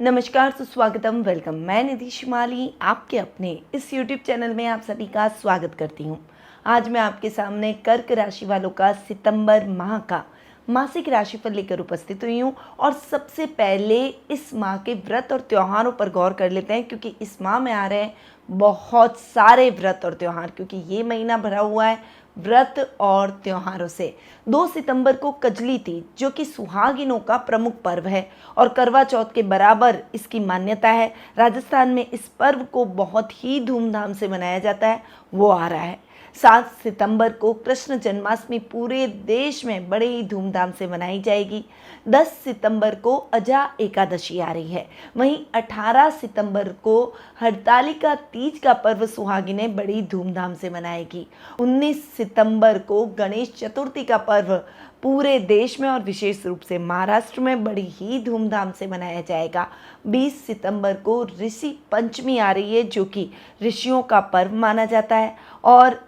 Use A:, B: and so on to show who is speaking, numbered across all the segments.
A: नमस्कार, सुस्वागतम, वेलकम। मैं निधि शिमाली आपके अपने इस YouTube चैनल में आप सभी का स्वागत करती हूँ। आज मैं आपके सामने कर्क राशि वालों का सितंबर माह का मासिक राशिफल लेकर उपस्थित हुई हूँ। और सबसे पहले इस माह के व्रत और त्योहारों पर गौर कर लेते हैं, क्योंकि इस माह में आ रहे हैं बहुत सारे व्रत और त्योहार, क्योंकि ये महीना भरा हुआ है व्रत और त्योहारों से। 2 सितंबर को कजली तीज, जो कि सुहागिनों का प्रमुख पर्व है और करवा चौथ के बराबर इसकी मान्यता है। राजस्थान में इस पर्व को बहुत ही धूमधाम से मनाया जाता है, वो आ रहा है। 7 सितंबर को कृष्ण जन्माष्टमी पूरे देश में बड़े ही धूमधाम से मनाई जाएगी। 10 सितंबर को अजा एकादशी आ रही है। वहीं 18 सितंबर को हरतालिका तीज का पर्व सुहागिनें बड़ी धूमधाम से मनाएगी। 19 सितंबर को गणेश चतुर्थी का पर्व पूरे देश में और विशेष रूप से महाराष्ट्र में बड़ी ही धूमधाम से मनाया जाएगा। 20 सितंबर को ऋषि पंचमी आ रही है, जो कि ऋषियों का पर्व माना जाता है और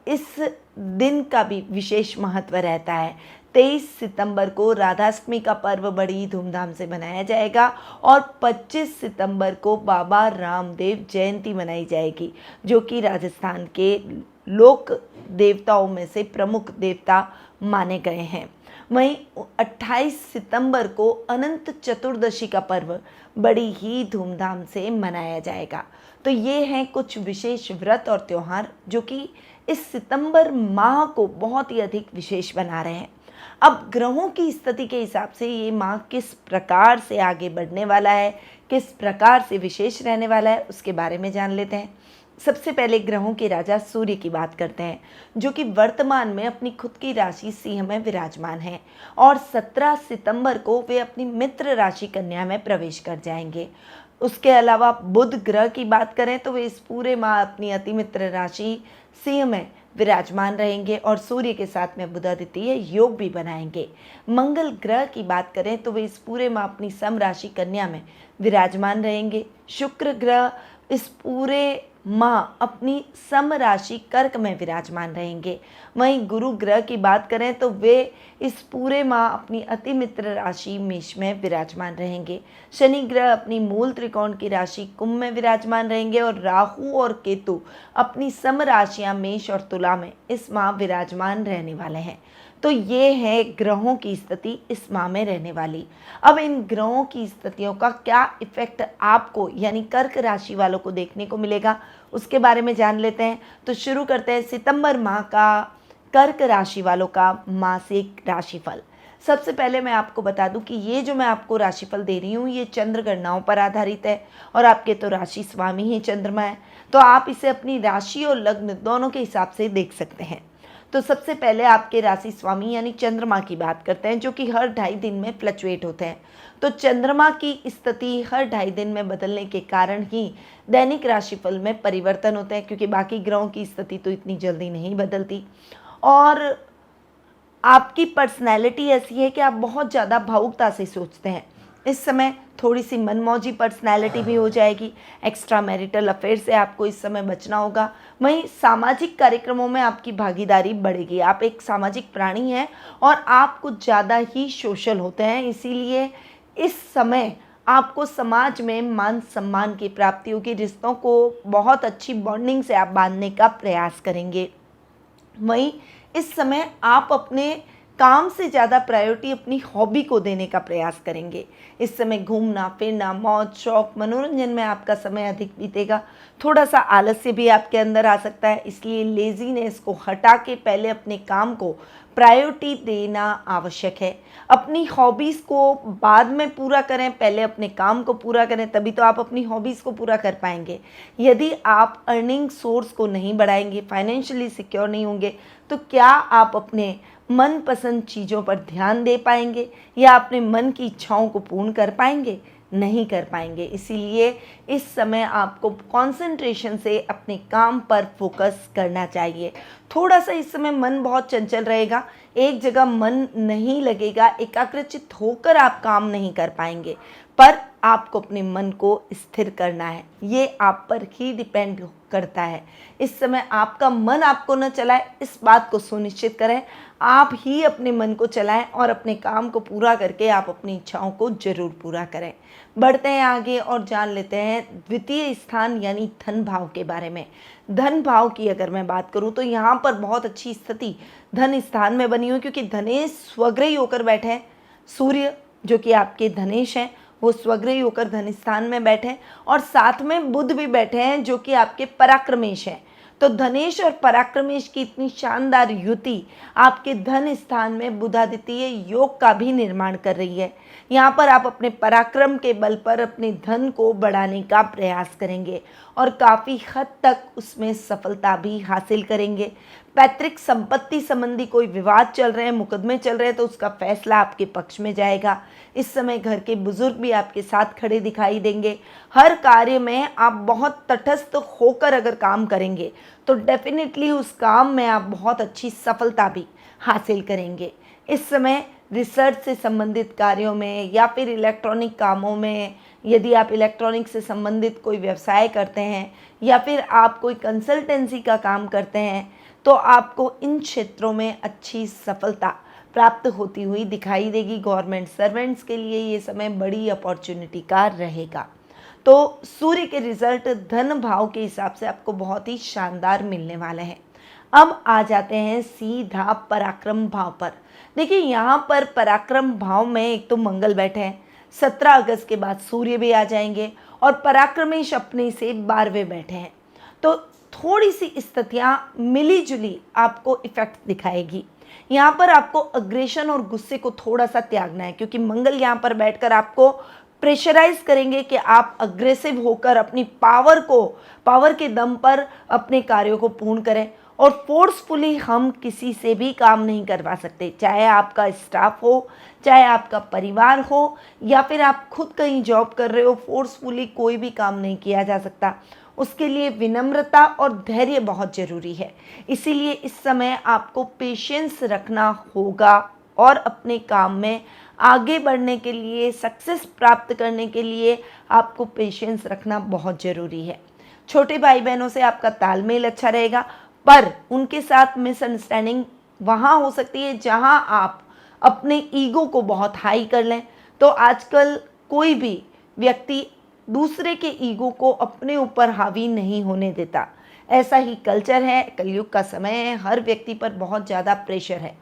A: इस दिन का भी विशेष महत्व रहता है। 23 सितंबर को राधाष्टमी का पर्व बड़ी धूमधाम से मनाया जाएगा और 25 सितंबर को बाबा रामदेव जयंती मनाई जाएगी, जो कि राजस्थान के लोक देवताओं में से प्रमुख देवता माने गए हैं। वहीं 28 सितंबर को अनंत चतुर्दशी का पर्व बड़ी ही धूमधाम से मनाया जाएगा। तो ये हैं कुछ विशेष व्रत और त्योहार जो कि इस सितंबर माह को बहुत ही अधिक विशेष बना रहे हैं। अब ग्रहों की स्थिति के हिसाब से ये माह किस प्रकार से आगे बढ़ने वाला है, किस प्रकार से विशेष रहने वाला है, उसके बारे में जान लेते हैं। सबसे पहले ग्रहों के राजा सूर्य की बात करते हैं, जो कि वर्तमान में अपनी खुद की राशि सिंह में विराजमान है और 17 सितंबर को वे अपनी मित्र राशि कन्या में प्रवेश कर जाएंगे। उसके अलावा बुध ग्रह की बात करें तो वे इस पूरे माह अपनी अति मित्र राशि सिंह में विराजमान रहेंगे और सूर्य के साथ में बुधादित्य योग भी बनाएंगे। मंगल ग्रह की बात करें तो वे इस पूरे माह अपनी सम राशि कन्या में विराजमान रहेंगे। शुक्र ग्रह इस पूरे माह अपनी सम राशि कर्क में विराजमान रहेंगे। वहीं गुरु ग्रह की बात करें तो वे इस पूरे माह अपनी अति मित्र राशि मेष में विराजमान रहेंगे। शनि ग्रह अपनी मूल त्रिकोण की राशि कुंभ में विराजमान रहेंगे और राहु और केतु अपनी सम राशियां मेष और तुला में इस माह विराजमान रहने वाले हैं। तो ये है ग्रहों की स्थिति इस माह में रहने वाली। अब इन ग्रहों की स्थितियों का क्या इफेक्ट आपको यानी कर्क राशि वालों को देखने को मिलेगा, उसके बारे में जान लेते हैं। तो शुरू करते हैं सितंबर माह का कर्क राशि वालों का मासिक राशिफल। सबसे पहले मैं आपको बता दूं कि ये जो मैं आपको राशिफल दे रही हूँ ये चंद्र गणनाओं पर आधारित है और आपके तो राशि स्वामी ही चंद्रमा है, तो आप इसे अपनी राशि और लग्न दोनों के हिसाब से देख सकते हैं। तो सबसे पहले आपके राशि स्वामी यानी चंद्रमा की बात करते हैं, जो कि हर 2.5 दिन में फ्लक्चुएट होते हैं। तो चंद्रमा की स्थिति हर 2.5 दिन में बदलने के कारण ही दैनिक राशिफल में परिवर्तन होते हैं, क्योंकि बाकी ग्रहों की स्थिति तो इतनी जल्दी नहीं बदलती। और आपकी पर्सनैलिटी ऐसी है कि आप बहुत ज़्यादा भावुकता से सोचते हैं। इस समय थोड़ी सी मनमौजी पर्सनैलिटी भी हो जाएगी। एक्स्ट्रा मैरिटल अफेयर से आपको इस समय बचना होगा। वहीं सामाजिक कार्यक्रमों में आपकी भागीदारी बढ़ेगी। आप एक सामाजिक प्राणी हैं और आप कुछ ज़्यादा ही सोशल होते हैं, इसीलिए इस समय आपको समाज में मान सम्मान की प्राप्ति होगी। रिश्तों को बहुत अच्छी बॉन्डिंग से आप बांधने का प्रयास करेंगे। वहीं इस समय आप अपने काम से ज़्यादा प्रायोरिटी अपनी हॉबी को देने का प्रयास करेंगे। इस समय घूमना फिरना, मौज शौक, मनोरंजन में आपका समय अधिक बीतेगा। थोड़ा सा आलस्य भी आपके अंदर आ सकता है, इसलिए लेजीनेस को हटा के पहले अपने काम को प्रायोरिटी देना आवश्यक है। अपनी हॉबीज़ को बाद में पूरा करें, पहले अपने काम को पूरा करें, तभी तो आप अपनी हॉबीज़ को पूरा कर पाएंगे। यदि आप अर्निंग सोर्स को नहीं बढ़ाएंगे, फाइनेंशियली सिक्योर नहीं होंगे, तो क्या आप अपने मनपसंद चीज़ों पर ध्यान दे पाएंगे या अपने मन की इच्छाओं को पूर्ण कर पाएंगे? नहीं कर पाएंगे। इसीलिए इस समय आपको कंसंट्रेशन से अपने काम पर फोकस करना चाहिए। थोड़ा सा इस समय मन बहुत चंचल रहेगा, एक जगह मन नहीं लगेगा, एकाग्रचित होकर आप काम नहीं कर पाएंगे, पर आपको अपने मन को स्थिर करना है, ये आप पर ही डिपेंड करता है। इस समय आपका मन आपको न चलाए, इस बात को सुनिश्चित करें आप ही अपने मन को चलाएं और अपने काम को पूरा करके आप अपनी इच्छाओं को जरूर पूरा करें। बढ़ते हैं आगे और जान लेते हैं द्वितीय स्थान यानी धन भाव के बारे में। धन भाव की अगर मैं बात करूं तो यहाँ पर बहुत अच्छी स्थिति धन स्थान में बनी हुई, क्योंकि धनेश स्वग्रही होकर बैठे हैं। सूर्य जो कि आपके धनेश हैं वो स्वग्रही होकर धन स्थान में बैठे हैं, और साथ में बुध भी बैठे हैं जो कि आपके पराक्रमेश हैं। तो धनेश और पराक्रमेश की इतनी शानदार युति आपके धन स्थान में बुधादित्य योग का भी निर्माण कर रही है। यहाँ पर आप अपने पराक्रम के बल पर अपने धन को बढ़ाने का प्रयास करेंगे और काफ़ी हद तक उसमें सफलता भी हासिल करेंगे। पैतृक संपत्ति संबंधी कोई विवाद चल रहे हैं, मुकदमे चल रहे हैं, तो उसका फैसला आपके पक्ष में जाएगा। इस समय घर के बुजुर्ग भी आपके साथ खड़े दिखाई देंगे। हर कार्य में आप बहुत तटस्थ होकर अगर काम करेंगे तो डेफिनेटली उस काम में आप बहुत अच्छी सफलता भी हासिल करेंगे। इस समय रिसर्च से संबंधित कार्यों में या फिर इलेक्ट्रॉनिक कामों में, यदि आप इलेक्ट्रॉनिक से संबंधित कोई व्यवसाय करते हैं या फिर आप कोई कंसल्टेंसी का काम करते हैं, तो आपको इन क्षेत्रों में अच्छी सफलता प्राप्त होती हुई दिखाई देगी। गवर्नमेंट सर्वेंट्स के लिए ये समय बड़ी अपॉर्चुनिटी का रहेगा। तो सूर्य के रिजल्ट धन भाव के हिसाब से आपको बहुत ही शानदार मिलने वाले हैं। अब आ जाते हैं सीधा पराक्रम भाव पर। देखिए यहाँ पर पराक्रम भाव में एक तो मंगल बैठे हैं, 17 अगस्त के बाद सूर्य भी आ जाएंगे, और पराक्रमेश अपने से 12वें बैठे हैं। तो थोड़ी सी स्थितियाँ मिली जुली आपको इफेक्ट दिखाएगी। यहाँ पर आपको अग्रेशन और गुस्से को थोड़ा सा त्यागना है, क्योंकि मंगल यहाँ पर बैठकर आपको प्रेशराइज करेंगे कि आप अग्रेसिव होकर अपनी पावर के दम पर अपने कार्यों को पूर्ण करें। और फोर्सफुली हम किसी से भी काम नहीं करवा सकते, चाहे आपका स्टाफ हो, चाहे आपका परिवार हो, या फिर आप खुद कहीं जॉब कर रहे हो, फोर्सफुली कोई भी काम नहीं किया जा सकता। उसके लिए विनम्रता और धैर्य बहुत ज़रूरी है। इसीलिए इस समय आपको पेशेंस रखना होगा और अपने काम में आगे बढ़ने के लिए, सक्सेस प्राप्त करने के लिए आपको पेशेंस रखना बहुत ज़रूरी है। छोटे भाई बहनों से आपका तालमेल अच्छा रहेगा, पर उनके साथ मिसअंडरस्टैंडिंग वहाँ हो सकती है जहाँ आप अपने ईगो को बहुत हाई कर लें। तो आजकल कोई भी व्यक्ति दूसरे के ईगो को अपने ऊपर हावी नहीं होने देता। ऐसा ही कल्चर है, कलयुग का समय है, हर व्यक्ति पर बहुत ज़्यादा प्रेशर है।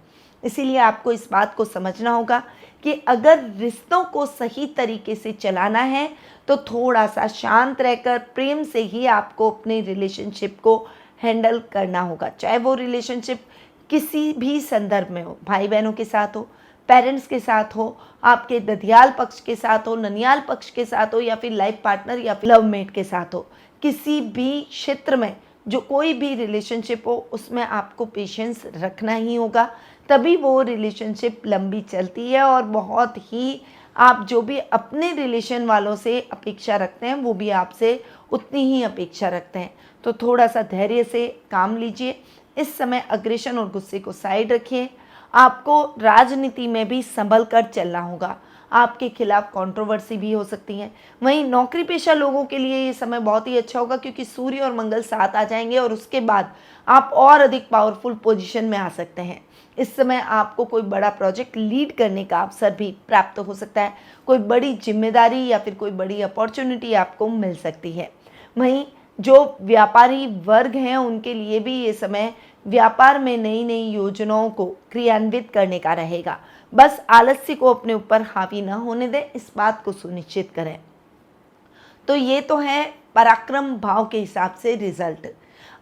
A: इसीलिए आपको इस बात को समझना होगा कि अगर रिश्तों को सही तरीके से चलाना है तो थोड़ा सा शांत रहकर प्रेम से ही आपको अपने रिलेशनशिप को हैंडल करना होगा। चाहे वो रिलेशनशिप किसी भी संदर्भ में हो, भाई बहनों के साथ हो, पेरेंट्स के साथ हो, आपके ददियाल पक्ष के साथ हो, ननियाल पक्ष के साथ हो, या फिर लाइफ पार्टनर या फिर लव मेट के साथ हो। किसी भी क्षेत्र में जो कोई भी रिलेशनशिप हो उसमें आपको पेशेंस रखना ही होगा, तभी वो रिलेशनशिप लंबी चलती है। और बहुत ही आप जो भी अपने रिलेशन वालों से अपेक्षा रखते हैं वो भी आपसे उतनी ही अपेक्षा रखते हैं। तो थोड़ा सा धैर्य से काम लीजिए। इस समय अग्रेशन और गुस्से को साइड रखिए। आपको राजनीति में भी संभल कर चलना होगा, आपके खिलाफ कंट्रोवर्सी भी हो सकती है। वहीं नौकरी पेशा लोगों के लिए ये समय बहुत ही अच्छा होगा, क्योंकि सूर्य और मंगल साथ आ जाएंगे और उसके बाद आप और अधिक पावरफुल पोजीशन में आ सकते हैं। इस समय आपको कोई बड़ा प्रोजेक्ट लीड करने का अवसर भी प्राप्त हो सकता है, कोई बड़ी जिम्मेदारी या फिर कोई बड़ी अपॉर्चुनिटी आपको मिल सकती है। वहीं जो व्यापारी वर्ग हैं उनके लिए भी ये समय व्यापार में नई नई योजनाओं को क्रियान्वित करने का रहेगा। बस आलस्य को अपने ऊपर हावी न होने दें, इस बात को सुनिश्चित करें। तो ये तो है पराक्रम भाव के हिसाब से रिजल्ट।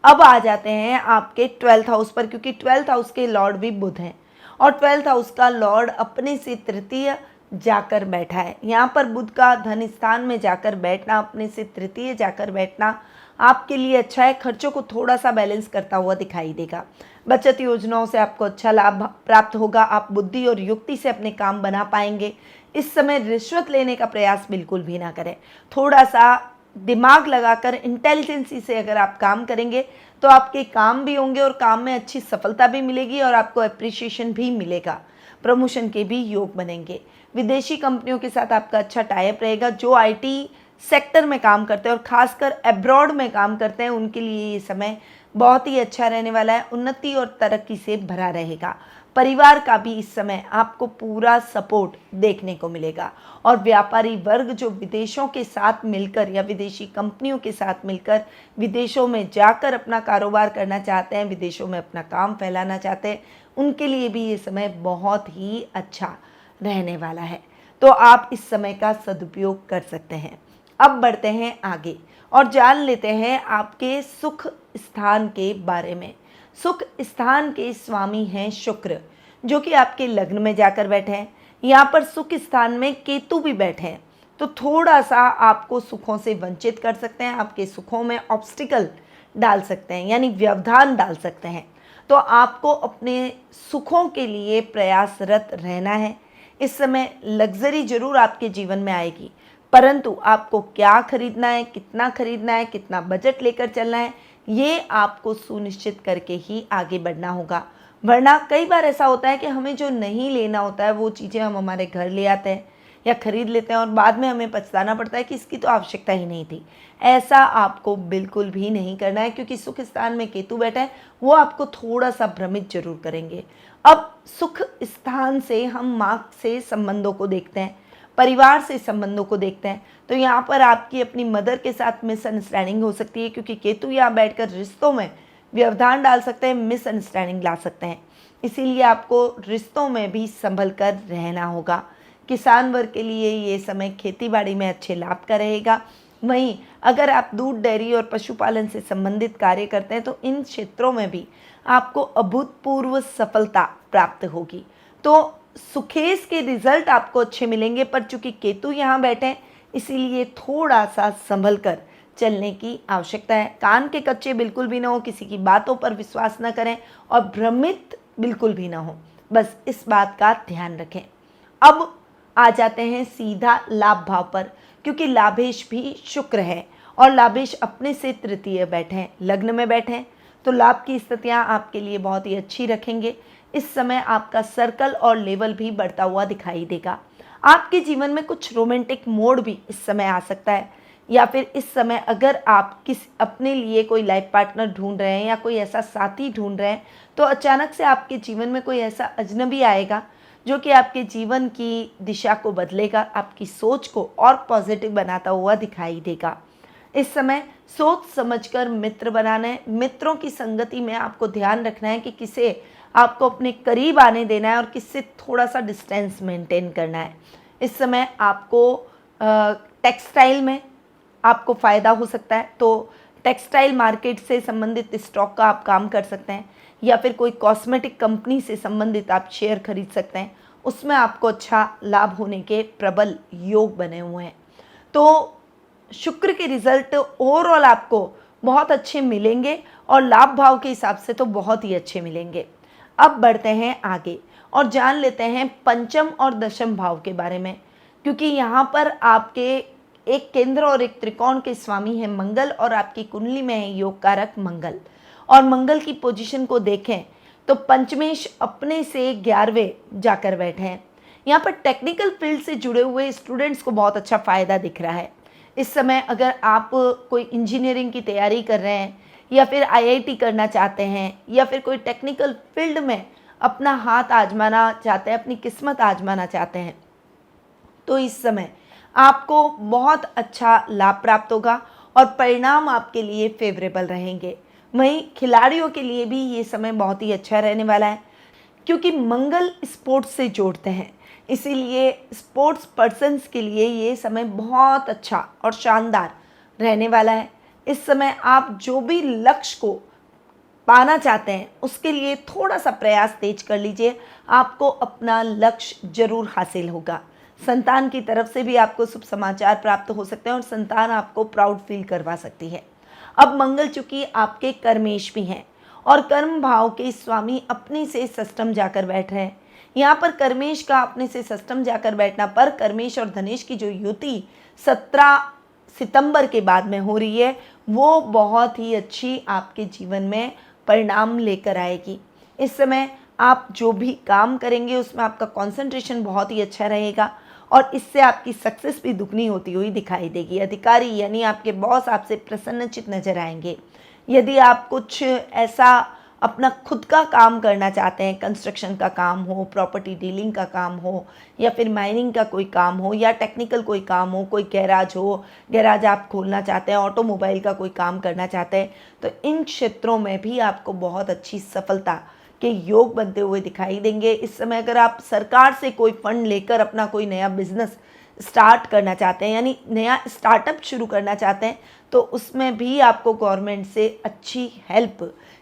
A: अब आ जाते हैं आपके 12th हाउस पर, क्योंकि 12th हाउस के लॉर्ड भी बुध हैं और 12th हाउस का लॉर्ड अपने से तृतीय जाकर बैठा है। यहाँ पर बुध का धन स्थान में जाकर बैठना, अपने से तृतीय जाकर बैठना आपके लिए अच्छा है। खर्चों को थोड़ा सा बैलेंस करता हुआ दिखाई देगा। बचत योजनाओं से आपको अच्छा लाभ प्राप्त होगा। आप बुद्धि और युक्ति से अपने काम बना पाएंगे। इस समय रिश्वत लेने का प्रयास बिल्कुल भी ना करें। थोड़ा सा दिमाग लगाकर इंटेलिजेंसी से अगर आप काम करेंगे तो आपके काम भी होंगे और काम में अच्छी सफलता भी मिलेगी और आपको अप्रिसिएशन भी मिलेगा। प्रमोशन के भी योग बनेंगे। विदेशी कंपनियों के साथ आपका अच्छा टाई अप रहेगा। जो आईटी सेक्टर में काम करते हैं और ख़ासकर अब्रॉड में काम करते हैं उनके लिए ये समय बहुत ही अच्छा रहने वाला है, उन्नति और तरक्की से भरा रहेगा। परिवार का भी इस समय आपको पूरा सपोर्ट देखने को मिलेगा और व्यापारी वर्ग जो विदेशों के साथ मिलकर या विदेशी कंपनियों के साथ मिलकर विदेशों में जाकर अपना कारोबार करना चाहते हैं, विदेशों में अपना काम फैलाना चाहते हैं, उनके लिए भी ये समय बहुत ही अच्छा रहने वाला है। तो आप इस समय का सदुपयोग कर सकते हैं। अब बढ़ते हैं आगे और जान लेते हैं आपके सुख स्थान के बारे में। सुख स्थान के स्वामी हैं शुक्र, जो कि आपके लग्न में जाकर बैठे हैं। यहाँ पर सुख स्थान में केतु भी बैठे हैं, तो थोड़ा सा आपको सुखों से वंचित कर सकते हैं, आपके सुखों में ऑब्स्टिकल डाल सकते हैं, यानी व्यवधान डाल सकते हैं। तो आपको अपने सुखों के लिए प्रयासरत रहना है। इस समय लग्जरी जरूर आपके जीवन में आएगी, परंतु आपको क्या खरीदना है, कितना बजट लेकर चलना है, ये आपको सुनिश्चित करके ही आगे बढ़ना होगा। वरना कई बार ऐसा होता है कि हमें जो नहीं लेना होता है वो चीज़ें हम हमारे घर ले आते हैं या खरीद लेते हैं और बाद में हमें पछताना पड़ता है कि इसकी तो आवश्यकता ही नहीं थी। ऐसा आपको बिल्कुल भी नहीं करना है, क्योंकि सुख स्थान में केतु बैठा है, वो आपको थोड़ा सा भ्रमित जरूर करेंगे। अब सुख स्थान से हम माँ से संबंधों को देखते हैं, परिवार से संबंधों को देखते हैं, तो यहाँ पर आपकी अपनी मदर के साथ मिसअंडरस्टैंडिंग हो सकती है, क्योंकि केतु यहाँ बैठकर रिश्तों में व्यवधान डाल सकते हैं, मिसअंडरस्टैंडिंग ला सकते हैं। इसीलिए आपको रिश्तों में भी संभल कर रहना होगा। किसान वर्ग के लिए ये समय खेतीबाड़ी में अच्छे लाभ का रहेगा। वहीं अगर आप दूध, डेयरी और पशुपालन से संबंधित कार्य करते हैं तो इन क्षेत्रों में भी आपको अभूतपूर्व सफलता प्राप्त होगी। तो सुखेश के रिजल्ट आपको अच्छे मिलेंगे, पर चूंकि केतु यहाँ बैठे हैं इसीलिए थोड़ा सा संभल कर चलने की आवश्यकता है। कान के कच्चे बिल्कुल भी ना हो, किसी की बातों पर विश्वास न करें और भ्रमित बिल्कुल भी ना हो, बस इस बात का ध्यान रखें। अब आ जाते हैं सीधा लाभ भाव पर, क्योंकि लाभेश भी शुक्र है और लाभेश अपने से तृतीय बैठे हैं, लग्न में बैठे हैं, तो लाभ की स्थितियाँ आपके लिए बहुत ही अच्छी रखेंगे। इस समय आपका सर्कल और लेवल भी बढ़ता हुआ दिखाई देगा। आपके जीवन में कुछ रोमांटिक मोड भी इस समय आ सकता है, या फिर इस समय अगर आप अपने लिए कोई लाइफ पार्टनर ढूंढ रहे हैं या कोई ऐसा साथी ढूंढ रहे हैं, तो अचानक से आपके जीवन में कोई ऐसा अजनबी आएगा जो कि आपके जीवन की दिशा को बदलेगा, आपकी सोच को और पॉजिटिव बनाता हुआ दिखाई देगा। इस समय सोच समझकर मित्र बनाना है। मित्रों की संगति में आपको ध्यान रखना है कि किसे आपको अपने करीब आने देना है और किससे थोड़ा सा डिस्टेंस मेंटेन करना है। इस समय आपको टेक्सटाइल में आपको फ़ायदा हो सकता है, तो टेक्सटाइल मार्केट से संबंधित स्टॉक का आप काम कर सकते हैं, या फिर कोई कॉस्मेटिक कंपनी से संबंधित आप शेयर खरीद सकते हैं, उसमें आपको अच्छा लाभ होने के प्रबल योग बने हुए हैं। तो शुक्र के रिजल्ट ओवरऑल आपको बहुत अच्छे मिलेंगे और लाभ भाव के हिसाब से तो बहुत ही अच्छे मिलेंगे। अब बढ़ते हैं आगे और जान लेते हैं पंचम और दशम भाव के बारे में, क्योंकि यहाँ पर आपके एक केंद्र और एक त्रिकोण के स्वामी हैं मंगल और आपकी कुंडली में है योग कारक मंगल। और मंगल की पोजीशन को देखें तो पंचमेश अपने से 11वें जाकर बैठे हैं। यहाँ पर टेक्निकल फील्ड से जुड़े हुए स्टूडेंट्स को बहुत अच्छा फ़ायदा दिख रहा है। इस समय अगर आप कोई इंजीनियरिंग की तैयारी कर रहे हैं या फिर आईआईटी करना चाहते हैं या फिर कोई टेक्निकल फील्ड में अपना हाथ आजमाना चाहते हैं, अपनी किस्मत आजमाना चाहते हैं, तो इस समय आपको बहुत अच्छा लाभ प्राप्त होगा और परिणाम आपके लिए फेवरेबल रहेंगे। वहीं खिलाड़ियों के लिए भी ये समय बहुत ही अच्छा रहने वाला है, क्योंकि मंगल स्पोर्ट्स से जोड़ते हैं, इसीलिए स्पोर्ट्स पर्सन्स के लिए ये समय बहुत अच्छा और शानदार रहने वाला है। इस समय आप जो भी लक्ष्य को पाना चाहते हैं उसके लिए थोड़ा सा प्रयास तेज कर लीजिए, आपको अपना लक्ष्य जरूर हासिल होगा। संतान की तरफ से भी आपको शुभ समाचार प्राप्त हो सकते हैं और संतान आपको प्राउड फील करवा सकती है। अब मंगल चूंकि आपके कर्मेश भी हैं और कर्म भाव के स्वामी अपने से षष्ठम जाकर बैठ रहे हैं। यहाँ पर कर्मेश का अपने से षष्ठम जाकर बैठना पर कर्मेश और धनेश की जो युति 17 सितंबर के बाद में हो रही है वो बहुत ही अच्छी आपके जीवन में परिणाम लेकर आएगी। इस समय आप जो भी काम करेंगे उसमें आपका कंसंट्रेशन बहुत ही अच्छा रहेगा और इससे आपकी सक्सेस भी दुगनी होती हुई दिखाई देगी। अधिकारी यानी आपके बॉस आपसे प्रसन्नचित्त नजर आएंगे। यदि आप कुछ ऐसा अपना खुद का काम करना चाहते हैं, कंस्ट्रक्शन का काम हो, प्रॉपर्टी डीलिंग का काम हो, या फिर माइनिंग का कोई काम हो, या टेक्निकल कोई काम हो, कोई गैराज हो, गैराज आप खोलना चाहते हैं, ऑटोमोबाइल का कोई काम करना चाहते हैं, तो इन क्षेत्रों में भी आपको बहुत अच्छी सफलता के योग बनते हुए दिखाई देंगे। इस समय अगर आप सरकार से कोई फंड लेकर अपना कोई नया बिजनेस स्टार्ट करना चाहते हैं, यानी नया स्टार्टअप शुरू करना चाहते हैं, तो उसमें भी आपको गवर्नमेंट से अच्छी हेल्प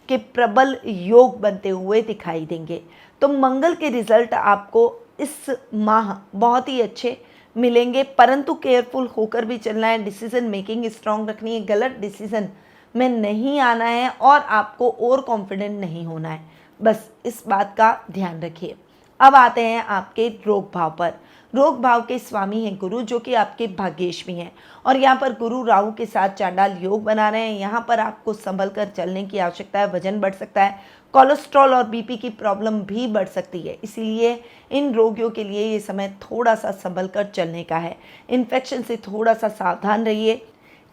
A: के प्रबल योग बनते हुए दिखाई देंगे। तो मंगल के रिजल्ट आपको इस माह बहुत ही अच्छे मिलेंगे, परंतु केयरफुल होकर भी चलना है। डिसीजन मेकिंग स्ट्रांग रखनी है, गलत डिसीजन में नहीं आना है और आपको ओवर कॉन्फिडेंट नहीं होना है, बस इस बात का ध्यान रखिए। अब आते हैं आपके रोग भाव पर। रोग भाव के स्वामी हैं गुरु, जो कि आपके भाग्येश्वी हैं, और यहाँ पर गुरु राहु के साथ चांडाल योग बना रहे हैं। यहाँ पर आपको संभल कर चलने की आवश्यकता है। वजन बढ़ सकता है, कोलेस्ट्रॉल और बीपी की प्रॉब्लम भी बढ़ सकती है, इसीलिए इन रोगियों के लिए ये समय थोड़ा सा संभल कर चलने का है। इन्फेक्शन से थोड़ा सा सावधान रहिए।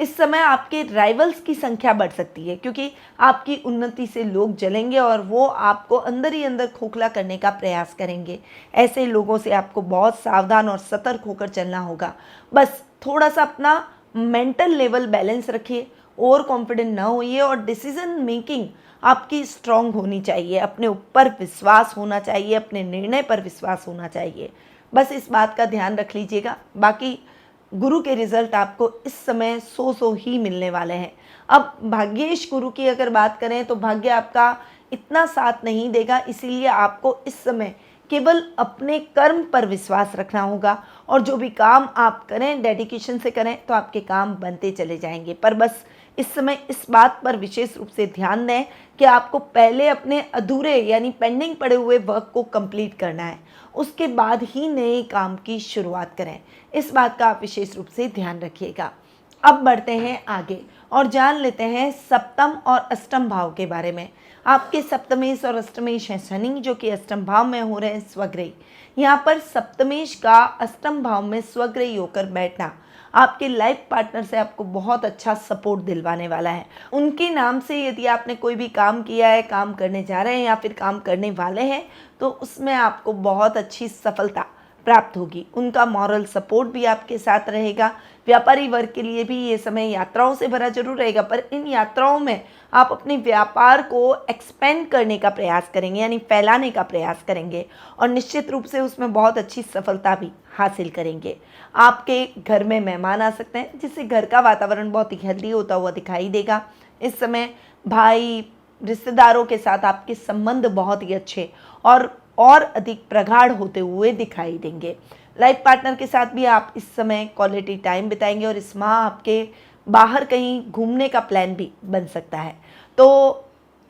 A: इस समय आपके राइवल्स की संख्या बढ़ सकती है, क्योंकि आपकी उन्नति से लोग जलेंगे और वो आपको अंदर ही अंदर खोखला करने का प्रयास करेंगे। ऐसे लोगों से आपको बहुत सावधान और सतर्क होकर चलना होगा। बस थोड़ा सा अपना मेंटल लेवल बैलेंस रखिए, ओवर कॉन्फिडेंट ना होइए, और डिसीजन मेकिंग आपकी स्ट्रांग होनी चाहिए। अपने ऊपर विश्वास होना चाहिए, अपने निर्णय पर विश्वास होना चाहिए। बस इस बात का ध्यान रख लीजिएगा। बाकी गुरु के रिजल्ट आपको इस समय सो ही मिलने वाले हैं। अब भाग्येश गुरु की अगर बात करें तो भाग्य आपका इतना साथ नहीं देगा, इसीलिए आपको इस समय केवल अपने कर्म पर विश्वास रखना होगा, और जो भी काम आप करें डेडिकेशन से करें तो आपके काम बनते चले जाएंगे। पर बस इस समय इस बात पर विशेष रूप से ध्यान दें कि आपको पहले अपने अधूरे यानी पेंडिंग पड़े हुए वर्क को कंप्लीट करना है, उसके बाद ही नए काम की शुरुआत करें। इस बात का आप विशेष रूप से ध्यान रखिएगा। अब बढ़ते हैं आगे और जान लेते हैं सप्तम और अष्टम भाव के बारे में। आपके सप्तमेश और अष्टमेश हैं शनि, जो कि अष्टम भाव में हो रहे हैं स्वग्रही। यहाँ पर सप्तमेश का अष्टम भाव में स्वग्रही होकर बैठना आपके लाइफ पार्टनर से आपको बहुत अच्छा सपोर्ट दिलवाने वाला है। उनके नाम से यदि आपने कोई भी काम किया है, काम करने जा रहे हैं या फिर काम करने वाले हैं, तो उसमें आपको बहुत अच्छी सफलता प्राप्त होगी। उनका मॉरल सपोर्ट भी आपके साथ रहेगा। व्यापारी वर्ग के लिए भी ये समय यात्राओं से भरा जरूर रहेगा, पर इन यात्राओं में आप अपने व्यापार को एक्सपेंड करने का प्रयास करेंगे, यानी फैलाने का प्रयास करेंगे, और निश्चित रूप से उसमें बहुत अच्छी सफलता भी हासिल करेंगे। आपके घर में मेहमान आ सकते हैं, जिससे घर का वातावरण बहुत ही हेल्दी होता हुआ दिखाई देगा। इस समय भाई रिश्तेदारों के साथ आपके संबंध बहुत ही अच्छे और अधिक प्रगाढ़ होते हुए दिखाई देंगे। लाइफ पार्टनर के साथ भी आप इस समय क्वालिटी टाइम बिताएंगे, और इस माह आपके बाहर कहीं घूमने का प्लान भी बन सकता है। तो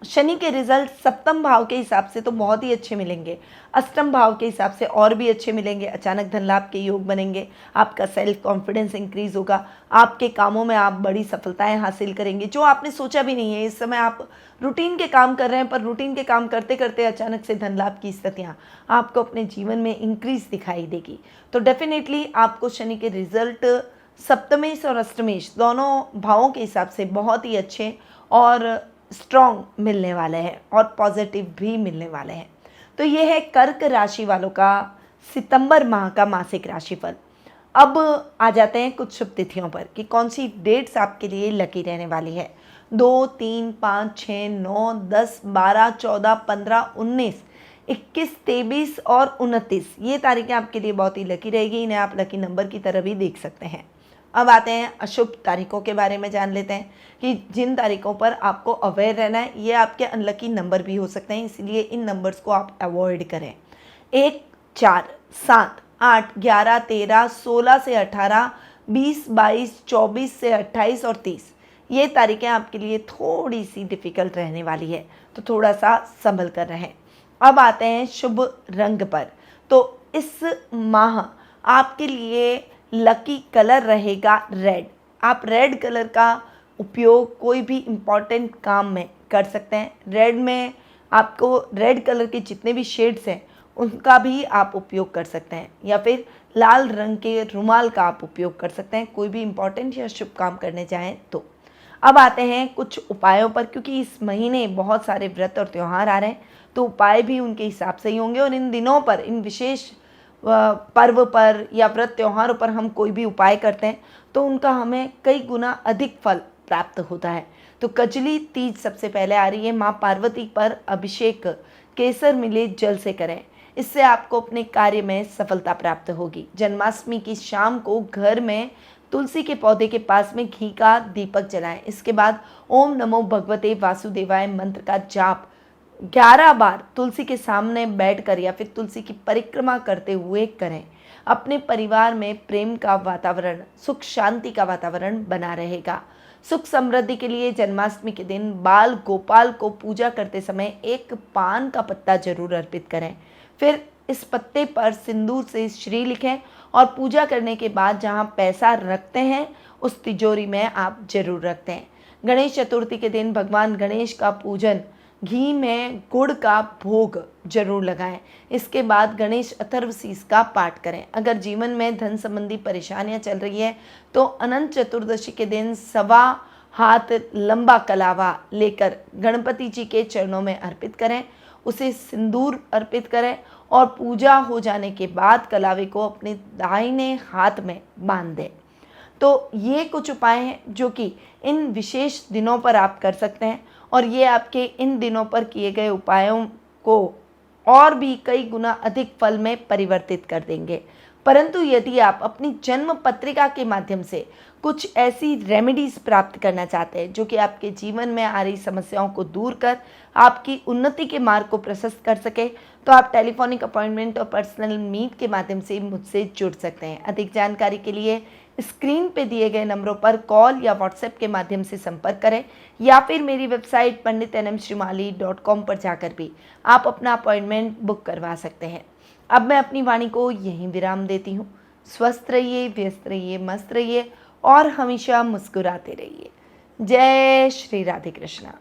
A: शनि के रिजल्ट सप्तम भाव के हिसाब से तो बहुत ही अच्छे मिलेंगे, अष्टम भाव के हिसाब से और भी अच्छे मिलेंगे। अचानक धन लाभ के योग बनेंगे, आपका सेल्फ कॉन्फिडेंस इंक्रीज होगा, आपके कामों में आप बड़ी सफलताएं हासिल करेंगे जो आपने सोचा भी नहीं है। इस समय आप रूटीन के काम कर रहे हैं, पर रूटीन के काम करते करते अचानक से धन लाभ की स्थितियाँ आपको अपने जीवन में इंक्रीज दिखाई देगी। तो डेफिनेटली आपको शनि के रिजल्ट सप्तमेश और अष्टमेश दोनों भावों के हिसाब से बहुत ही अच्छे और स्ट्रॉन्ग मिलने वाले हैं, और पॉजिटिव भी मिलने वाले हैं। तो ये है कर्क राशि वालों का सितंबर माह का मासिक राशिफल। अब आ जाते हैं कुछ शुभ तिथियों पर कि कौन सी डेट्स आपके लिए लकी रहने वाली है। 2, 3, 5, 6, 9, 10, 12, 14, 15, 19, 21, 23 और 29 ये तारीखें आपके लिए बहुत ही लकी रहेगी। इन्हें आप लकी नंबर की तरह भी देख सकते हैं। अब आते हैं अशुभ तारीखों के बारे में जान लेते हैं कि जिन तारीखों पर आपको अवेयर रहना है। ये आपके अनलकी नंबर भी हो सकते हैं, इसलिए इन नंबर्स को आप अवॉइड करें। 1, 4, 7, 8, 11, 13, 16 से 18, 20, 22, 24 से 28 और 30 ये तारीखें आपके लिए थोड़ी सी डिफ़िकल्ट रहने वाली है, तो थोड़ा सा संभल कर रहें। अब आते हैं शुभ रंग पर। तो इस माह आपके लिए लकी कलर रहेगा रेड। आप रेड कलर का उपयोग कोई भी इम्पॉर्टेंट काम में कर सकते हैं। रेड में आपको रेड कलर के जितने भी शेड्स हैं उनका भी आप उपयोग कर सकते हैं, या फिर लाल रंग के रुमाल का आप उपयोग कर सकते हैं कोई भी इम्पॉर्टेंट या शुभ काम करने जाएं तो। अब आते हैं कुछ उपायों पर, क्योंकि इस महीने बहुत सारे व्रत और त्यौहार आ रहे हैं तो उपाय भी उनके हिसाब से ही होंगे। और इन दिनों पर, इन विशेष पर्व पर या व्रत त्योहारों पर हम कोई भी उपाय करते हैं तो उनका हमें कई गुना अधिक फल प्राप्त होता है। तो कजली तीज सबसे पहले आ रही है। माँ पार्वती पर अभिषेक केसर मिले जल से करें, इससे आपको अपने कार्य में सफलता प्राप्त होगी। जन्माष्टमी की शाम को घर में तुलसी के पौधे के पास में घी का दीपक जलाएं। इसके बाद ओम नमो भगवते वासुदेवाय मंत्र का जाप 11 बार तुलसी के सामने बैठकर या फिर तुलसी की परिक्रमा करते हुए करें। अपने परिवार में प्रेम का वातावरण, सुख शांति का वातावरण बना रहेगा। सुख समृद्धि के लिए जन्माष्टमी के दिन बाल गोपाल को पूजा करते समय एक पान का पत्ता जरूर अर्पित करें। फिर इस पत्ते पर सिंदूर से श्री लिखें और पूजा करने के बाद जहां पैसा रखते हैं उस तिजोरी में आप जरूर रखते हैं। गणेश चतुर्थी के दिन भगवान गणेश का पूजन, घी में गुड़ का भोग जरूर लगाएं। इसके बाद गणेश अथर्वशीष का पाठ करें। अगर जीवन में धन संबंधी परेशानियां चल रही है तो अनंत चतुर्दशी के दिन 1.25 हाथ लंबा कलावा लेकर गणपति जी के चरणों में अर्पित करें, उसे सिंदूर अर्पित करें और पूजा हो जाने के बाद कलावे को अपने दाहिने हाथ में बांध दें। तो ये कुछ उपाय हैं जो कि इन विशेष दिनों पर आप कर सकते हैं और ये आपके इन दिनों पर किए गए उपायों को और भी कई गुना अधिक फल में परिवर्तित कर देंगे। परंतु यदि आप अपनी जन्म पत्रिका के माध्यम से कुछ ऐसी रेमेडीज प्राप्त करना चाहते हैं जो कि आपके जीवन में आ रही समस्याओं को दूर कर आपकी उन्नति के मार्ग को प्रशस्त कर सके, तो आप टेलीफोनिक अपॉइंटमेंट और पर्सनल मीट के माध्यम से मुझसे जुड़ सकते हैं। अधिक जानकारी के लिए स्क्रीन पे दिए गए नंबरों पर कॉल या व्हाट्सएप के माध्यम से संपर्क करें, या फिर मेरी वेबसाइट panditnmshrimali.com पर जाकर भी आप अपना अपॉइंटमेंट बुक करवा सकते हैं। अब मैं अपनी वाणी को यहीं विराम देती हूँ। स्वस्थ रहिए, व्यस्त रहिए, मस्त रहिए और हमेशा मुस्कुराते रहिए। जय श्री राधे कृष्णा।